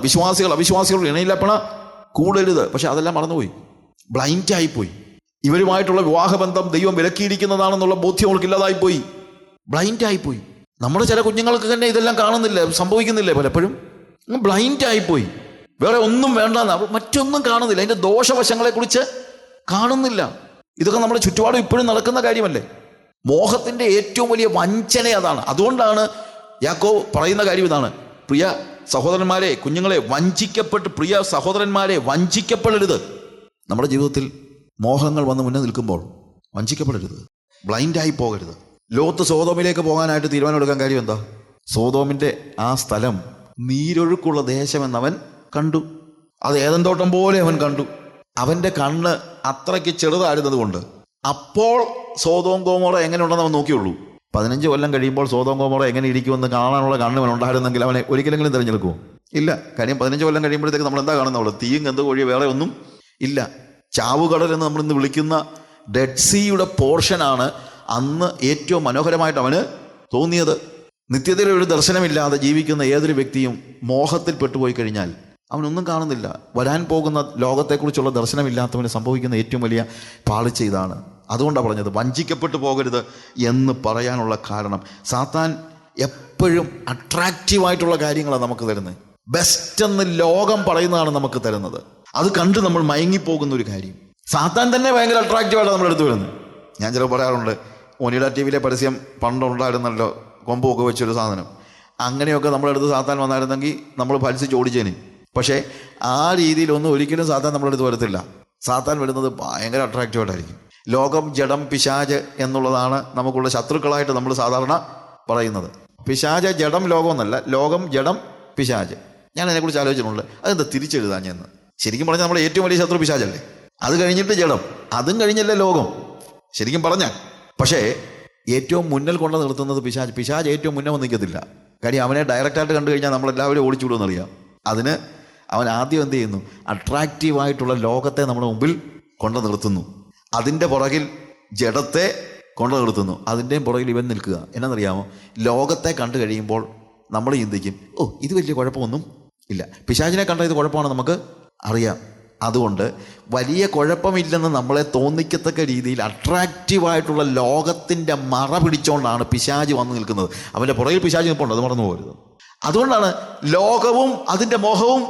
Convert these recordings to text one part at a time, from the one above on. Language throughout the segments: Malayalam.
വിശ്വാസികൾ അവിശ്വാസികളുടെ ഇണയിലപ്പണ കൂടരുത്. പക്ഷെ അതെല്ലാം മറന്നുപോയി, ബ്ലൈൻഡായിപ്പോയി. ഇവരുമായിട്ടുള്ള വിവാഹബന്ധം ദൈവം വിലക്കിയിരിക്കുന്നതാണെന്നുള്ള ബോധ്യം അവർക്കില്ലാതായിപ്പോയി, ബ്ലൈൻഡായിപ്പോയി. നമ്മുടെ ചില കുഞ്ഞുങ്ങൾക്ക് തന്നെ ഇതെല്ലാം കാണുന്നില്ല, സംഭവിക്കുന്നില്ലേ പലപ്പോഴും? ബ്ലൈൻഡായിപ്പോയി. വേറെ ഒന്നും വേണ്ടെന്ന്, മറ്റൊന്നും കാണുന്നില്ല, അതിൻ്റെ ദോഷവശങ്ങളെക്കുറിച്ച് കാണുന്നില്ല. ഇതൊക്കെ നമ്മുടെ ചുറ്റുപാടും ഇപ്പോഴും നടക്കുന്ന കാര്യമല്ലേ? മോഹത്തിൻ്റെ ഏറ്റവും വലിയ വഞ്ചന അതാണ്. അതുകൊണ്ടാണ് യാക്കോബ് പറയുന്ന കാര്യം ഇതാണ്: പ്രിയ സഹോദരന്മാരെ, കുഞ്ഞുങ്ങളെ, പ്രിയ സഹോദരന്മാരെ വഞ്ചിക്കപ്പെടരുത്. നമ്മുടെ ജീവിതത്തിൽ മോഹങ്ങൾ വന്ന് മുന്നേ നിൽക്കുമ്പോൾ വഞ്ചിക്കപ്പെടരുത്, ബ്ലൈൻഡായി പോകരുത്. ലോത്ത് സോതോമിലേക്ക് പോകാനായിട്ട് തീരുമാനമെടുക്കാൻ കാര്യം എന്താ? സോതോമിൻ്റെ ആ സ്ഥലം നീരൊഴുക്കുള്ള ദേശമെന്നവൻ കണ്ടു. അത് ഏദൻ തോട്ടം പോലെ അവൻ കണ്ടു. അവൻ്റെ കണ്ണ് അത്രയ്ക്ക് ചെറുതായിരുന്നത് കൊണ്ട് അപ്പോൾ സോതോം ഗോമോറ എങ്ങനെ ഉണ്ടെന്ന് അവൻ നോക്കിയുള്ളൂ. 15 കൊല്ലം കഴിയുമ്പോൾ സോതോം ഗോമോറ എങ്ങനെ ഇരിക്കുമെന്ന് കാണാനുള്ള കണ്ണ് അവൻ ഉണ്ടായിരുന്നെങ്കിൽ അവനെ ഒരിക്കലെങ്കിലും തിരഞ്ഞെടുക്കുമോ? ഇല്ല. കാര്യം 15 കൊല്ലം കഴിയുമ്പോഴത്തേക്ക് നമ്മൾ എന്താ കാണുന്നുള്ളൂ? തീയും ഗന്ധ കോഴിയോ വേറെ ഒന്നും ഇല്ല. ചാവുകടൽ എന്ന് നമ്മളിന്ന് വിളിക്കുന്ന ഡെഡ് സീയുടെ പോർഷനാണ് അന്ന് ഏറ്റവും മനോഹരമായിട്ട് അവന് തോന്നിയത്. നിത്യതയിൽ ഒരു ദർശനമില്ലാതെ ജീവിക്കുന്ന ഏതൊരു വ്യക്തിയും മോഹത്തിൽ പെട്ടുപോയി കഴിഞ്ഞാൽ അവനൊന്നും കാണുന്നില്ല. വരാൻ പോകുന്ന ലോകത്തെക്കുറിച്ചുള്ള ദർശനമില്ലാത്തവന് സംഭവിക്കുന്ന ഏറ്റവും വലിയ പാളിച്ച ഇതാണ്. അതുകൊണ്ടാണ് പറഞ്ഞത് വഞ്ചിക്കപ്പെട്ടു പോകരുത് എന്ന് പറയാനുള്ള കാരണം. സാത്താൻ എപ്പോഴും അട്രാക്റ്റീവായിട്ടുള്ള കാര്യങ്ങളാണ് നമുക്ക് തരുന്നത്. ബെസ്റ്റ് എന്ന് ലോകം പറയുന്നതാണ് നമുക്ക് തരുന്നത്. അത് കണ്ട് നമ്മൾ മയങ്ങിപ്പോകുന്ന ഒരു കാര്യം. സാത്താൻ തന്നെ ഭയങ്കര അട്രാക്റ്റീവായിട്ടാണ് നമ്മളെടുത്ത് വരുന്നത്. ഞാൻ ചിലപ്പോൾ പറയാറുണ്ട്, ഒനിഡ ടി വിയിലെ പരസ്യം പണ്ടുണ്ടായിരുന്നല്ലോ, കൊമ്പൊക്കെ വെച്ചൊരു സാധനം. അങ്ങനെയൊക്കെ നമ്മളെടുത്ത് സാത്താൻ വന്നായിരുന്നെങ്കിൽ നമ്മൾ ഫലിച്ച് ഓടിച്ചേന്. പക്ഷേ ആ രീതിയിലൊന്നും ഒരിക്കലും സാത്താൻ നമ്മളെടുത്ത് വരത്തില്ല. സാത്താൻ വരുന്നത് ഭയങ്കര അട്രാക്റ്റീവായിട്ടായിരിക്കും. ലോകം, ജഡം, പിശാച് എന്നുള്ളതാണ് നമുക്കുള്ള ശത്രുക്കളായിട്ട് നമ്മൾ സാധാരണ പറയുന്നത്. പിശാച്, ജഡം, ലോകം എന്നല്ല, ലോകം, ജഡം, പിശാച്. ഞാൻ അതിനെക്കുറിച്ച് ആലോചിച്ചിട്ടുണ്ട്. അതെന്താ തിരിച്ചെഴുതാൻ എന്ന്? ശരിക്കും പറഞ്ഞാൽ നമ്മുടെ ഏറ്റവും വലിയ ശത്രു പിശാചല്ലേ. അത് കഴിഞ്ഞിട്ട് ജഡം, അതും കഴിഞ്ഞല്ലേ ലോകം ശരിക്കും പറഞ്ഞാൽ. പക്ഷേ ഏറ്റവും മുന്നിൽ കൊണ്ട് നിർത്തുന്നത് പിശാച്. പിശാച് ഏറ്റവും മുന്നേ വന്ന് നിൽക്കത്തില്ല. കാര്യം അവനെ ഡയറക്റ്റായിട്ട് കണ്ടു കഴിഞ്ഞാൽ നമ്മളെല്ലാവരും ഓടിച്ചുവിടുമെന്നറിയാം. അതിന് അവൻ ആദ്യം എന്ത് ചെയ്യുന്നു? അട്രാക്റ്റീവായിട്ടുള്ള ലോകത്തെ നമ്മുടെ മുമ്പിൽ കൊണ്ടു നിർത്തുന്നു. അതിൻ്റെ പുറകിൽ ജഡത്തെ കൊണ്ടു നിർത്തുന്നു. അതിൻ്റെയും പുറകിൽ ഇവൻ നിൽക്കുക. എന്നറിയാമോ? ലോകത്തെ കണ്ടു കഴിയുമ്പോൾ നമ്മൾ ചിന്തിക്കും, ഓ ഇത് വലിയ കുഴപ്പമൊന്നും ഇല്ല. പിശാചിനെ കണ്ട ഇത് കുഴപ്പമാണ് നമുക്ക് അറിയാം. അതുകൊണ്ട് വലിയ കുഴപ്പമില്ലെന്ന് നമ്മളെ തോന്നിക്കത്തക്ക രീതിയിൽ അട്രാക്റ്റീവായിട്ടുള്ള ലോകത്തിൻ്റെ മറ പിടിച്ചുകൊണ്ടാണ് പിശാച് വന്ന് നിൽക്കുന്നത്. അവൻ്റെ പുറകിൽ പിശാച് നിൽപ്പുണ്ട്, അത് മറന്നു പോകരുത്. അതുകൊണ്ടാണ് ലോകവും അതിൻ്റെ മോഹവും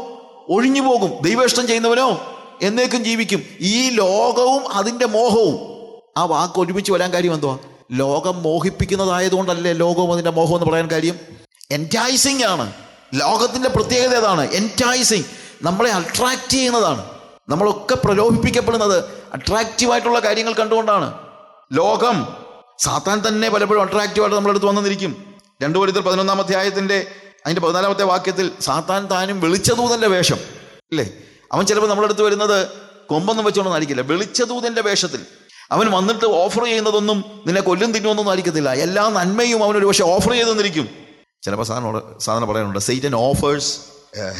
ഒഴിഞ്ഞു പോകും, ദൈവേഷ്ടം ചെയ്യുന്നവനോ എന്നേക്കും ജീവിക്കും. ഈ ലോകവും അതിൻ്റെ മോഹവും, ആ വാക്ക് ഒരുമിച്ച് വരാൻ കാര്യം എന്തുവാ? ലോകം മോഹിപ്പിക്കുന്നതായതുകൊണ്ടല്ലേ ലോകവും അതിൻ്റെ മോഹം എന്ന് പറയാൻ കാര്യം? എൻറ്റൈസിങ് ആണ്. ലോകത്തിൻ്റെ പ്രത്യേകത ഏതാണ്? എൻറ്റൈസിങ്, നമ്മളെ അട്രാക്റ്റ് ചെയ്യുന്നതാണ്. നമ്മളൊക്കെ പ്രലോഭിപ്പിക്കപ്പെടുന്നത് അട്രാക്റ്റീവായിട്ടുള്ള കാര്യങ്ങൾ കണ്ടുകൊണ്ടാണ്. ലോകം, സാത്താൻ തന്നെ പലപ്പോഴും അട്രാക്റ്റീവായിട്ട് നമ്മളെടുത്ത് വന്നിരിക്കും. 2 കൊരിന്ത്യർ 11-ാം അധ്യായത്തിൻ്റെ അതിൻ്റെ 14-ാമത്തെ വാക്യത്തിൽ സാത്താൻ താനും വെളിച്ചദൂതൻ്റെ വേഷം ഇല്ലേ? അവൻ ചിലപ്പോൾ നമ്മളെടുത്ത് വരുന്നത് കൊമ്പൊന്നും വെച്ചോണ്ടൊന്നും ആയിരിക്കില്ല, വെളിച്ചദൂതൻ്റെ വേഷത്തിൽ. അവൻ വന്നിട്ട് ഓഫർ ചെയ്യുന്നതൊന്നും നിന്നെ കൊല്ലും തിന്നുമൊന്നും ആയിരിക്കത്തില്ല. എല്ലാ നന്മയും അവനൊരു പക്ഷേ ഓഫർ ചെയ്ത് തന്നിരിക്കും. ചിലപ്പോൾ സാധാരണ പറയാനുണ്ട്, Satan offers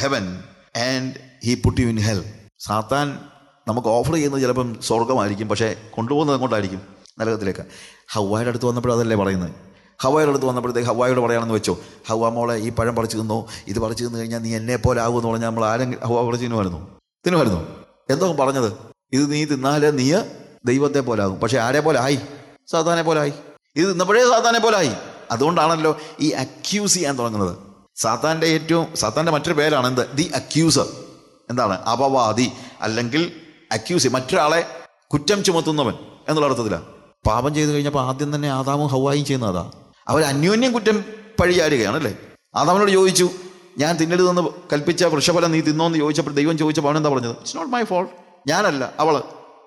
heaven and he put you in hell. സാത്താൻ നമുക്ക് ഓഫർ ചെയ്യുന്നത് ചിലപ്പം സ്വർഗമായിരിക്കും, പക്ഷേ കൊണ്ടുപോകുന്നത് എങ്ങോട്ടായിരിക്കും? നരകത്തിലേക്ക്. ഹവ്വായുടെ അടുത്ത് വന്നപ്പോഴതല്ലേ പറയുന്നത്. ഹവ്വായുടെ അടുത്ത് വന്നപ്പോഴത്തേക്ക് ഹവ്വായോട് പറയാണെന്ന് വെച്ചോ, ഹവ്വാ മോളെ ഈ പഴം പറിച്ചു തിന്നോ, ഇത് പറിച്ചു തിന്നു കഴിഞ്ഞാൽ നീ എന്നെ പോലെ ആകുമെന്ന് പറഞ്ഞാൽ നമ്മൾ ആരെങ്കിലും ഹവ്വാ പറിച്ച് തിന്നുമായിരുന്നു? എന്തോ പറഞ്ഞത്, ഇത് നീ തിന്നാല് നീ ദൈവത്തെ പോലെ ആകും. പക്ഷെ ആരെ പോലെ ആയി? സാത്താനെ പോലെ ആയി. ഇത് തിന്നപ്പോഴേ സാത്താനെ പോലെ ആയി. അതുകൊണ്ടാണല്ലോ ഈ അക്യൂസ് ചെയ്യാൻ തുടങ്ങുന്നത്. സാത്താൻ്റെ മറ്റൊരു പേരാണ് എന്ത്? The accuser. എന്താണ്? അപവാദി, അല്ലെങ്കിൽ അക്യൂസ്, മറ്റൊരാളെ കുറ്റം ചുമത്തുന്നവൻ എന്നുള്ള അർത്ഥത്തിലാണ്. പാപം ചെയ്തു കഴിഞ്ഞപ്പോൾ ആദ്യം തന്നെ ആദാമും ഹവ്വായും ചെയ്യുന്നതാ. അവർ അന്യോന്യം കുറ്റം പഴിയാരുകയാണല്ലേ. ആദാമിനോട് ചോദിച്ചു, ഞാൻ തിന്നരുതെന്ന് കൽപ്പിച്ച വൃക്ഷഫലം നീ തിന്നോന്ന് ചോദിച്ചപ്പോൾ ദൈവം ചോദിച്ചപ്പോൾ അവൻ എന്താ പറഞ്ഞത്? It's not my fault. ഞാനല്ല.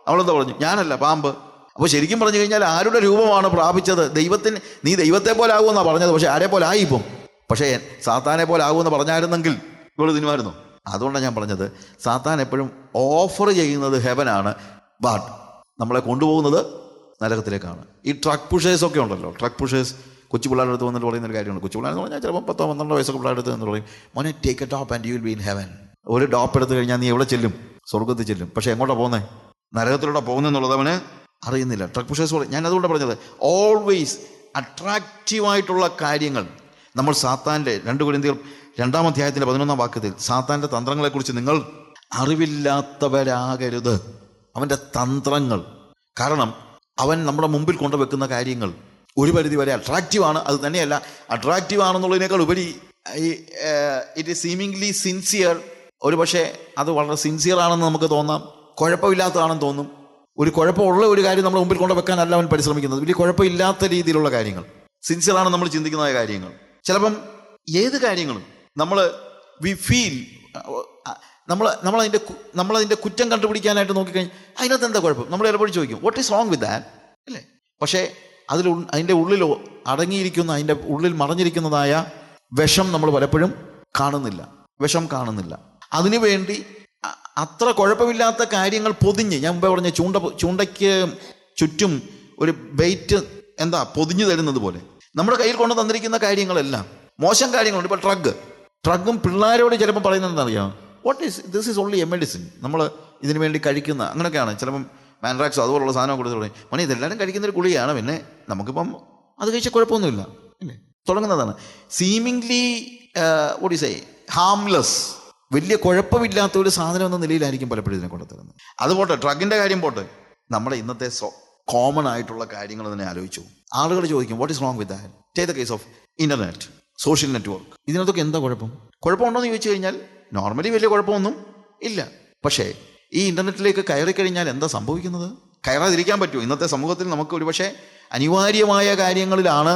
അവളെന്താ പറഞ്ഞു? ഞാനല്ല, പാമ്പ്. അപ്പോൾ ശരിക്കും പറഞ്ഞു കഴിഞ്ഞാൽ ആരുടെ രൂപമാണ് പ്രാപിച്ചത്? നീ ദൈവത്തെ പോലെ ആകുമെന്നാണ് പറഞ്ഞത്. പക്ഷേ ആരെ പോലെ ആയി ഇപ്പം? പക്ഷേ സാത്താനെ പോലെ ആകുമെന്ന് പറഞ്ഞായിരുന്നെങ്കിൽ ഇവൾ തിന്നുമായിരുന്നു. അതുകൊണ്ടാണ് ഞാൻ പറഞ്ഞത്, സാത്താൻ എപ്പോഴും ഓഫർ ചെയ്യുന്നത് ഹെവനാണ്, ബട്ട് നമ്മളെ കൊണ്ടുപോകുന്നത് നരകത്തിലേക്കാണ്. ഈ ട്രക്ക് പുഷേഴ്സൊക്കെ ഉണ്ടല്ലോ, ട്രക്ക് പുഷേഴ്സ് കൊച്ചു പിള്ളേരുടെ അടുത്ത് വന്നിട്ട് പറയുന്നൊരു കാര്യമാണ്. കൊച്ചു പിള്ളേരെന്ന് പറഞ്ഞാൽ ചിലപ്പോൾ 10-12 വയസ്സൊക്കെ പിള്ളേരുടെ അടുത്ത് എന്ന് പറയും, മോനെ take A dope and you will be in heaven. ഒരു ഡോപ്പ് എടുത്ത് കഴിഞ്ഞാൽ നീ എവിടെ ചെല്ലും? സ്വർഗത്തിൽ ചെല്ലും. പക്ഷേ എങ്ങോട്ടാണ് പോകുന്നത്? നരകത്തിലൂടെ പോകുന്നതെന്നുള്ളത് അവന് അറിയുന്നില്ല. ട്രക്ക് പുഷേഴ്സ് പറയും. ഞാൻ അതുകൊണ്ടാണ് പറഞ്ഞത്, ഓൾവേസ് അട്രാക്റ്റീവായിട്ടുള്ള കാര്യങ്ങൾ നമ്മൾ സാത്താൻ്റെ 2 കൊരിന്ത്യർ 2-ാം അധ്യായത്തിൻ്റെ 11-ാം വാക്യത്തിൽ സാത്താൻ്റെ തന്ത്രങ്ങളെക്കുറിച്ച് നിങ്ങൾ അറിവില്ലാത്തവരാകരുത്. അവൻ്റെ തന്ത്രങ്ങൾ. കാരണം അവൻ നമ്മുടെ മുമ്പിൽ കൊണ്ടുവെക്കുന്ന കാര്യങ്ങൾ ഒരു പരിധി വരെ അട്രാക്റ്റീവാണ്. അത് തന്നെയല്ല, അട്രാക്റ്റീവ് ആണെന്നുള്ളതിനേക്കാൾ ഉപരി ഇറ്റ് ഈസ് സീമിംഗ്ലി സിൻസിയർ. ഒരു പക്ഷേ അത് വളരെ സിൻസിയർ ആണെന്ന് നമുക്ക് തോന്നാം, കുഴപ്പമില്ലാത്തതാണെന്ന് തോന്നും. ഒരു കുഴപ്പമുള്ള ഒരു കാര്യം നമ്മുടെ മുമ്പിൽ കൊണ്ടുവെക്കാനല്ല അവൻ പരിശ്രമിക്കുന്നത്. വലിയ കുഴപ്പമില്ലാത്ത രീതിയിലുള്ള കാര്യങ്ങൾ, സിൻസിയർ ആണ് നമ്മൾ ചിന്തിക്കുന്ന കാര്യങ്ങൾ. ചിലപ്പം ഏത് കാര്യങ്ങളും വി ഫീൽ നമ്മളതിൻ്റെ കുറ്റം കണ്ടുപിടിക്കാനായിട്ട് നോക്കിക്കഴിഞ്ഞാൽ അതിനകത്ത് എന്താ കുഴപ്പം നമ്മൾ ചിലപ്പോൾ ചോദിക്കും, what is wrong with that, അല്ലേ? പക്ഷേ അതിൻ്റെ ഉള്ളിൽ അടങ്ങിയിരിക്കുന്ന, അതിൻ്റെ ഉള്ളിൽ മറഞ്ഞിരിക്കുന്നതായ വിഷം നമ്മൾ പലപ്പോഴും കാണുന്നില്ല. അതിനുവേണ്ടി അത്ര കുഴപ്പമില്ലാത്ത കാര്യങ്ങൾ പൊതിഞ്ഞ്, ഞാൻ മുമ്പേ പറഞ്ഞ ചൂണ്ടയ്ക്ക് ചുറ്റും ഒരു ബെയ്റ്റ് പൊതിഞ്ഞു തരുന്നത് പോലെ നമ്മുടെ കയ്യിൽ കൊണ്ട് തന്നിരിക്കുന്ന കാര്യങ്ങളെല്ലാം മോശം കാര്യങ്ങളുണ്ട്. ഇപ്പോൾ ഡ്രഗും പിള്ളേരോട് ചിലപ്പോൾ പറയുന്നത് എന്താണെന്നറിയാം, this is only a medicine. നമ്മൾ ഇതിനു വേണ്ടി കഴിക്കുന്ന അങ്ങനെയൊക്കെയാണ്. ചിലപ്പം മാൻഡ്രാക്സോ അതുപോലുള്ള സാധനം കൊടുത്ത് തുടങ്ങി ഇതെല്ലാവരും കഴിക്കുന്നൊരു ഗുളികയാണ്, പിന്നെ നമുക്കിപ്പം അത് കഴിച്ചാൽ കുഴപ്പമൊന്നുമില്ല, അല്ലേ? തുടങ്ങുന്നതാണ് സീമിംഗ്ലി ഹാംലെസ്, വലിയ കുഴപ്പമില്ലാത്ത ഒരു സാധനം എന്ന നിലയിലായിരിക്കും പലപ്പോഴും ഇതിനെ കൊണ്ടുത്തരുന്നത്. അതുപോട്ടെ, ഡ്രഗിൻ്റെ കാര്യം പോട്ടെ, നമ്മുടെ ഇന്നത്തെ കോമൺ ആയിട്ടുള്ള കാര്യങ്ങൾ തന്നെ ആലോചിച്ചു. ആളുകൾ ചോദിക്കും, what is wrong with that? Take the case of internet, social network. ഇതിനകത്തൊക്കെ എന്താ കുഴപ്പമുണ്ടോ എന്ന് ചോദിച്ചു കഴിഞ്ഞാൽ നോർമലി വലിയ കുഴപ്പമൊന്നും ഇല്ല. പക്ഷേ ഈ ഇൻ്റർനെറ്റിലേക്ക് കയറിക്കഴിഞ്ഞാൽ എന്താ സംഭവിക്കുന്നത്? കയറാതിരിക്കാൻ പറ്റുമോ? ഇന്നത്തെ സമൂഹത്തിൽ നമുക്ക് ഒരുപക്ഷെ അനിവാര്യമായ കാര്യങ്ങളിലാണ്,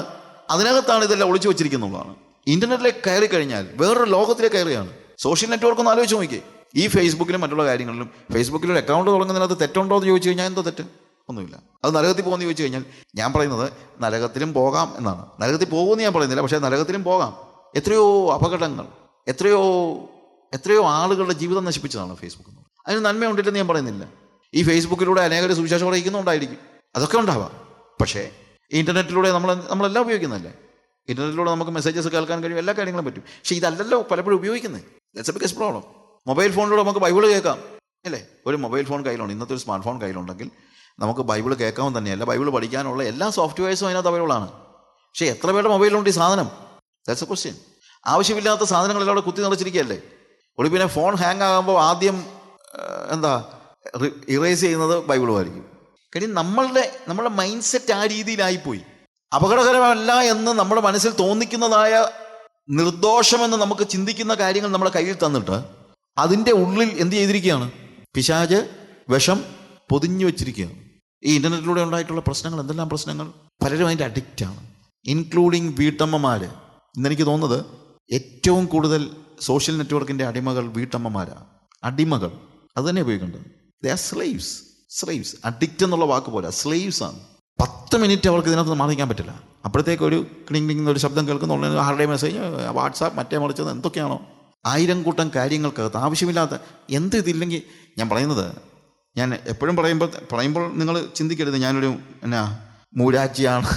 അതിനകത്താണ് ഇതെല്ലാം ഒളിച്ചു വെച്ചിരിക്കുന്നതാണ്. ഇൻ്റർനെറ്റിലേക്ക് കയറിക്കഴിഞ്ഞാൽ വേറൊരു ലോകത്തിലേക്ക് കയറുകയാണ്. സോഷ്യൽ നെറ്റ്വർക്ക് ഒന്ന് ആലോചിച്ച് നോക്കിയേ. ഈ ഫേസ്ബുക്കിലും മറ്റുള്ള കാര്യങ്ങളിലും, ഫേസ്ബുക്കിലൊരു അക്കൗണ്ട് തുടങ്ങുന്നതിനകത്ത് തെറ്റുണ്ടോ എന്ന് ചോദിച്ചു കഴിഞ്ഞാൽ എന്തോ തെറ്റ്? ഒന്നുമില്ല. അത് നരകത്തിൽ പോകുമെന്ന് ചോദിച്ചു കഴിഞ്ഞാൽ ഞാൻ പറയുന്നത് നരകത്തിലും പോകാം എന്നാണ്. നരകത്തിൽ പോകുമെന്ന് ഞാൻ പറയുന്നില്ല, പക്ഷേ നരകത്തിലും പോകാം. എത്രയോ അപകടങ്ങൾ, എത്രയോ ആളുകളുടെ ജീവിതം നശിപ്പിച്ചതാണ് ഫേസ്ബുക്ക്. അതിന് നന്മയുണ്ടില്ലെന്ന് ഞാൻ പറയുന്നില്ല. ഈ ഫേസ്ബുക്കിലൂടെ അനേകം സുവിശേഷം അറിയിക്കുന്നുണ്ടായിരിക്കും, അതൊക്കെ ഉണ്ടാവാം. പക്ഷേ ഈ ഇൻ്റർനെറ്റിലൂടെ നമ്മളെല്ലാം ഉപയോഗിക്കുന്നതല്ലേ. ഇൻ്റർനെറ്റിലൂടെ നമുക്ക് മെസ്സേജസ് കേൾക്കാൻ കഴിയും, എല്ലാ കാര്യങ്ങളും പറ്റും. പക്ഷേ ഇതല്ലല്ലോ പലപ്പോഴും ഉപയോഗിക്കുന്നത്. That's A biggest problem. Mobile ഫോണിലൂടെ നമുക്ക് ബൈബിൾ കേൾക്കാം, അല്ലേ? ഒരു മൊബൈൽ ഫോൺ കയ്യിലുണ്ട്, ഇന്നത്തെ ഒരു സ്മാർട്ട് ഫോൺ കയ്യിലുണ്ടെങ്കിൽ നമുക്ക് ബൈബിൾ കേൾക്കാമെന്ന് തന്നെയല്ല, ബൈബിൾ പഠിക്കാനുള്ള എല്ലാ സോഫ്റ്റ്വെയർസും അതിനകത്ത് അവൈലബിളാണ്. പക്ഷേ എത്ര പേരുടെ മൊബൈലുണ്ട് ഈ സാധനം? That's A question. ആവശ്യമില്ലാത്ത സാധനങ്ങളെല്ലാം അവിടെ കുത്തി നിറച്ചിരിക്കുകയല്ലേ. ഒരു പിന്നെ ഫോൺ ഹാങ് ആകുമ്പോൾ ആദ്യം ഇറേസ് ചെയ്യുന്നത് ബൈബിളുമായിരിക്കും. കാര്യം നമ്മളുടെ മൈൻഡ് സെറ്റ് ആ രീതിയിലായിപ്പോയി. അപകടകരമല്ല എന്ന് നമ്മുടെ മനസ്സിൽ തോന്നിക്കുന്നതായ നിർദോഷമെന്ന് നമുക്ക് ചിന്തിക്കുന്ന കാര്യങ്ങൾ നമ്മുടെ കയ്യിൽ തന്നിട്ട് അതിൻ്റെ ഉള്ളിൽ എന്ത് ചെയ്തിരിക്കുകയാണ്? പിശാച് വിഷം പൊതിഞ്ഞു വെച്ചിരിക്കുകയാണ്. ഈ ഇൻ്റർനെറ്റിലൂടെ ഉണ്ടായിട്ടുള്ള പ്രശ്നങ്ങൾ, എന്തെല്ലാം പ്രശ്നങ്ങൾ! പലരും അതിൻ്റെ അഡിക്റ്റാണ്, ഇൻക്ലൂഡിങ് വീട്ടമ്മമാർ. ഇന്നെനിക്ക് തോന്നുന്നത് ഏറ്റവും കൂടുതൽ സോഷ്യൽ നെറ്റ്വർക്കിൻ്റെ അടിമകൾ വീട്ടമ്മമാരാണ്. അടിമകൾ അത് തന്നെ ഉപയോഗിക്കേണ്ടത്. They are slaves. അഡിക്റ്റ് എന്നുള്ള വാക്ക് പോലെ സ്ലേവ്സ് ആണ്. 10 മിനിറ്റ് അവർക്ക് ഇതിനകത്ത് മാറിക്കാൻ പറ്റില്ല. അപ്പോഴത്തേക്ക് ഒരു ക്ലിങ് ഒരു ശബ്ദം കേൾക്കുന്ന ആരുടെ മെസ്സേജ്, വാട്സാപ്പ്, മറ്റേ മറിച്ചത് എന്തൊക്കെയാണോ 1000 കൂട്ടം കാര്യങ്ങൾക്കകത്ത് ആവശ്യമില്ലാത്ത ഇതില്ലെങ്കിൽ. ഞാൻ എപ്പോഴും പറയുമ്പോൾ നിങ്ങൾ ചിന്തിക്കരുത് ഞാനൊരു മൂരാച്ചിയാണ്,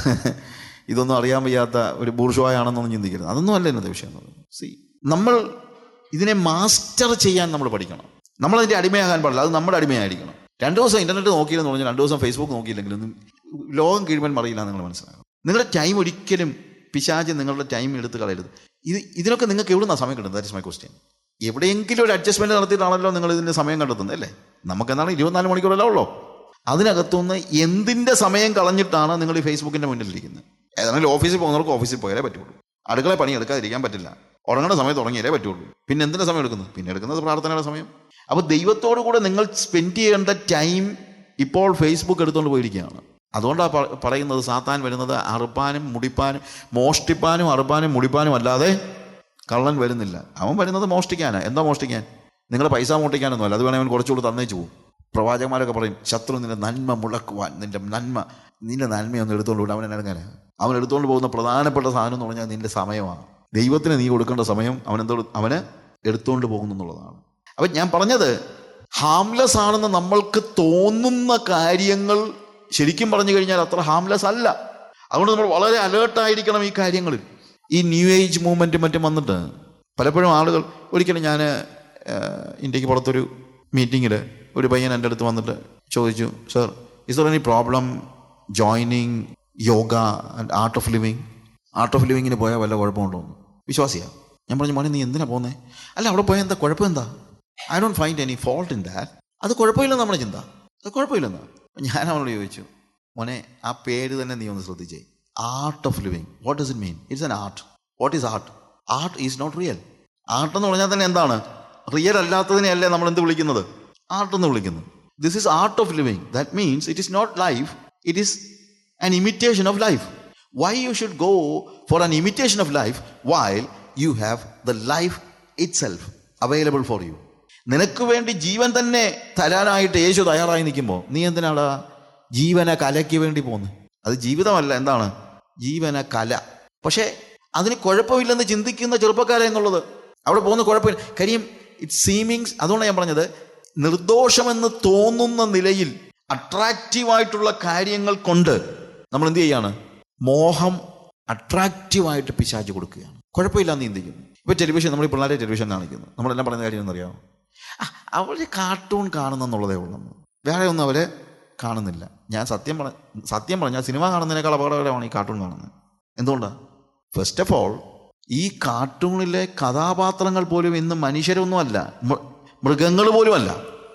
ഇതൊന്നും അറിയാൻ വയ്യാത്ത ഒരു ബൂർഷ്വായാണെന്നൊന്നും ചിന്തിക്കരുത്. അതൊന്നും അല്ല ഇന്നത്തെ വിഷയം. നമ്മൾ ഇതിനെ മാസ്റ്റർ ചെയ്യാൻ നമ്മൾ പഠിക്കണം. നമ്മളതിൻ്റെ അടിമയാകാൻ പാടില്ല, അത് നമ്മുടെ അടിമയായിരിക്കണം. 2 ദിവസം ഇൻ്റർനെറ്റ് നോക്കിയില്ലെന്ന് പറഞ്ഞാൽ 2 ദിവസം ഫേസ്ബുക്ക് നോക്കിയില്ലെങ്കിലൊന്നും ലോകം കീഴ്മൻ മറിയില്ല നിങ്ങൾ മനസ്സിലാക്കണം. നിങ്ങളുടെ ടൈം ഒരിക്കലും പിശാച് നിങ്ങളുടെ ടൈം എടുത്ത് കളയരുത്. ഇതിനൊക്കെ നിങ്ങൾക്ക് എവിടുന്നാണ് സമയം കിട്ടുന്നത്? That is my question. എവിടെയെങ്കിലും ഒരു അഡ്ജസ്റ്റ്മെൻറ്റ് നടത്തിയിട്ടാണല്ലോ നിങ്ങൾ ഇതിൻ്റെ സമയം കണ്ടെത്തുന്നത്, അല്ലേ? നമുക്കെന്താണ് 24 മണിക്കൂറല്ല ഉള്ളൂ. അതിനകത്തുനിന്ന് എന്തിൻ്റെ സമയം കളഞ്ഞിട്ടാണ് നിങ്ങൾ ഈ ഫേസ്ബുക്കിൻ്റെ മുന്നിലിരിക്കുന്നത്? ഏതാണെങ്കിലും ഓഫീസിൽ പോകുന്നവർക്ക് ഓഫീസിൽ പോയാലേ പറ്റുള്ളൂ. അടുക്കള പണി എടുക്കാതിരിക്കാൻ പറ്റില്ല. ഉറങ്ങേണ്ട സമയം തുടങ്ങിയാലേ പറ്റുള്ളൂ. പിന്നെ എന്തിൻ്റെ സമയം എടുക്കുന്നത്? പിന്നെ എടുക്കുന്നത് പ്രാർത്ഥനയുടെ സമയം. അപ്പോൾ ദൈവത്തോടു കൂടെ നിങ്ങൾ സ്പെൻഡ് ചെയ്യേണ്ട ടൈം ഇപ്പോൾ ഫേസ്ബുക്ക് എടുത്തുകൊണ്ട് പോയിരിക്കുകയാണ്. അതുകൊണ്ടാണ് പറയുന്നത് സാത്താൻ വരുന്നത് അറുപ്പാനും മുടിപ്പാനും, മോഷ്ടിപ്പാനും അറുപ്പാനും മുടിപ്പാനും അല്ലാതെ കള്ളൻ വരുന്നില്ല. അവൻ വരുന്നത് മോഷ്ടിക്കാനാണ്. എന്താ മോഷ്ടിക്കാൻ? നിങ്ങളെ പൈസ മോഷ്ടിക്കാനൊന്നുമല്ല. അത് വേണമെങ്കിൽ അവൻ കുറച്ചുകൂടി തന്നേച്ചു പോകും. പ്രവാചകന്മാരൊക്കെ പറയും, ശത്രു നിന്റെ നന്മ മുടക്കുവാൻ, നിന്റെ നന്മയൊന്നും എടുത്തുകൊണ്ട് വിടും. അവൻ എടുത്തുകൊണ്ട് പോകുന്ന പ്രധാനപ്പെട്ട സാധനം എന്ന് പറഞ്ഞാൽ നിന്റെ സമയമാണ്. ദൈവത്തിന് നീ കൊടുക്കേണ്ട സമയം അവന് എടുത്തുകൊണ്ട് പോകുന്നു എന്നുള്ളതാണ്. അപ്പം ഞാൻ പറഞ്ഞത്, ഹാംലെസ് ആണെന്ന് നമ്മൾക്ക് തോന്നുന്ന കാര്യങ്ങൾ ശരിക്കും പറഞ്ഞു കഴിഞ്ഞാൽ അത്ര ഹാംലെസ് അല്ല. അതുകൊണ്ട് നമ്മൾ വളരെ അലേർട്ടായിരിക്കണം ഈ കാര്യങ്ങളിൽ. ഈ ന്യൂ ഏജ് മൂവ്മെൻറ്റും മറ്റും വന്നിട്ട് പലപ്പോഴും ആളുകൾ, ഒരിക്കലും ഞാൻ ഇന്ത്യക്ക് പുറത്തൊരു മീറ്റിങ്ങിൽ ഒരു പയ്യൻ എൻ്റെ അടുത്ത് വന്നിട്ട് ചോദിച്ചു, sir is there any problem joining yoga and Art of Living? Art of ലിവിങ്ങിന് പോയാൽ വല്ല കുഴപ്പമുണ്ടോ? വിശ്വാസിയാണ്. ഞാൻ പറഞ്ഞു, മോനെ നീ എന്തിനാ പോകുന്നത്? അല്ല അവിടെ പോയാൽ എന്താ കുഴപ്പം, എന്താ? I don't find any fault in that. അത് കുഴപ്പമില്ലെന്ന് നമ്മുടെ ചിന്ത, അത് കുഴപ്പമില്ലെന്ന്. ഞാൻ അവനോട് ചോദിച്ചു, മോനെ ആ പേര് തന്നെ നീ ഒന്ന് ശ്രദ്ധിച്ചേ, art of living. What does it mean? It's an art. What is art? Art is not real. Art എന്ന് പറഞ്ഞാൽ തന്നെ എന്താണ്? റിയൽ അല്ലാത്തതിനെയല്ലേ നമ്മൾ എന്ത് വിളിക്കുന്നത്? ആർട്ട് എന്ന് വിളിക്കുന്നത്. This is art of living. That means it is not life, it is an imitation of life. Why you should go for an imitation of life while you have the life itself available for you? നിനക്ക് വേണ്ടി ജീവൻ തന്നെ തരാനായിട്ട് യേശു തയ്യാറായി നിൽക്കുമ്പോൾ നീ എന്തിനാടാ ജീവന കലയ്ക്ക് വേണ്ടി പോകുന്നത്? അത് ജീവിതമല്ല, എന്താണ്? ജീവന കല. പക്ഷേ അതിന് കുഴപ്പമില്ലെന്ന് ചിന്തിക്കുന്ന ചെറുപ്പക്കാരെ എന്നുള്ളത് അവിടെ പോകുന്ന കുഴപ്പമില്ല. കാര്യം ഇറ്റ് സീമിങ്സ്, അതുകൊണ്ടാണ് ഞാൻ പറഞ്ഞത്, നിർദോഷമെന്ന് തോന്നുന്ന നിലയിൽ അട്രാക്റ്റീവായിട്ടുള്ള കാര്യങ്ങൾ കൊണ്ട് നമ്മൾ എന്ത് ചെയ്യാണ്? മോഹം അട്രാക്റ്റീവായിട്ട് പിശാച് കൊടുക്കുകയാണ്. കുഴപ്പമില്ലാന്ന് ചിന്തിക്കുന്നു. ഇപ്പോൾ ടെലിവിഷൻ, നമ്മൾ ഈ പിള്ളേരെ ടെലിവിഷൻ കാണിക്കുന്നു, നമ്മളെല്ലാം പറയുന്ന കാര്യം എന്നറിയാമോ? അവർ കാർട്ടൂൺ കാണുന്നെന്നുള്ളതേ ഉള്ളൂ, വേറെ ഒന്നും അവർ കാണുന്നില്ല. ഞാൻ സത്യം പറഞ്ഞാൽ സിനിമ കാണുന്നതിനേക്കാൾ അപകടകരമാണ് ഈ കാർട്ടൂൺ കാണുന്നത്. എന്തുകൊണ്ടാണ്? ഫസ്റ്റ് ഓഫ് ഓൾ, ഈ കാർട്ടൂണിലെ കഥാപാത്രങ്ങൾ പോലും ഇന്ന് മനുഷ്യരൊന്നും അല്ല, മൃഗങ്ങൾ പോലും അല്ല.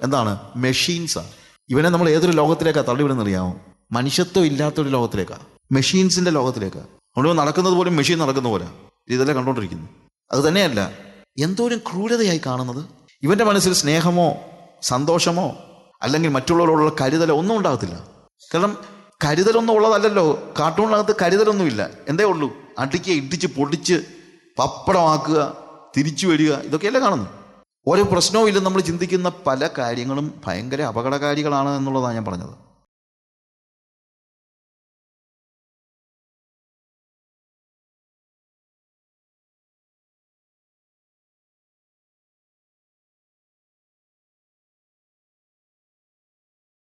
എന്താണ്? മെഷീൻസാണ്. ഇവനെ നമ്മൾ ഏതൊരു ലോകത്തിലേക്കാണ് തള്ളിവിടുന്നറിയാമോ? മനുഷ്യത്വം ഇല്ലാത്തൊരു ലോകത്തിലേക്കാണ്, മെഷീൻസിൻ്റെ ലോകത്തിലേക്കാണ്. അതുകൊണ്ട് നടക്കുന്നത് പോലും മെഷീൻ നടക്കുന്ന പോലെ ഇതെല്ലാം കണ്ടുകൊണ്ടിരിക്കുന്നു. അത് തന്നെയല്ല, എന്തോരം ക്രൂരതയായി കാണുന്നത്. ഇവൻ്റെ മനസ്സിൽ സ്നേഹമോ സന്തോഷമോ അല്ലെങ്കിൽ മറ്റുള്ളവരോടുള്ള കരുതലോ ഒന്നും ഉണ്ടാകത്തില്ല. കാരണം കരുതലൊന്നും ഉള്ളതല്ലല്ലോ. കാർട്ടൂണിനകത്ത് കരുതലൊന്നുമില്ല. എന്തേ ഉള്ളൂ? അടിക്കുക, ഇടിച്ച് പൊടിച്ച് പപ്പടമാക്കുക, തിരിച്ചു വരിക, ഇതൊക്കെയല്ലേ കാണുന്നു. ഓരോ പ്രശ്നവും ഇല്ലെന്ന് നമ്മൾ ചിന്തിക്കുന്ന പല കാര്യങ്ങളും ഭയങ്കര അപകടകാരികളാണ് എന്നുള്ളതാണ് ഞാൻ പറഞ്ഞത്.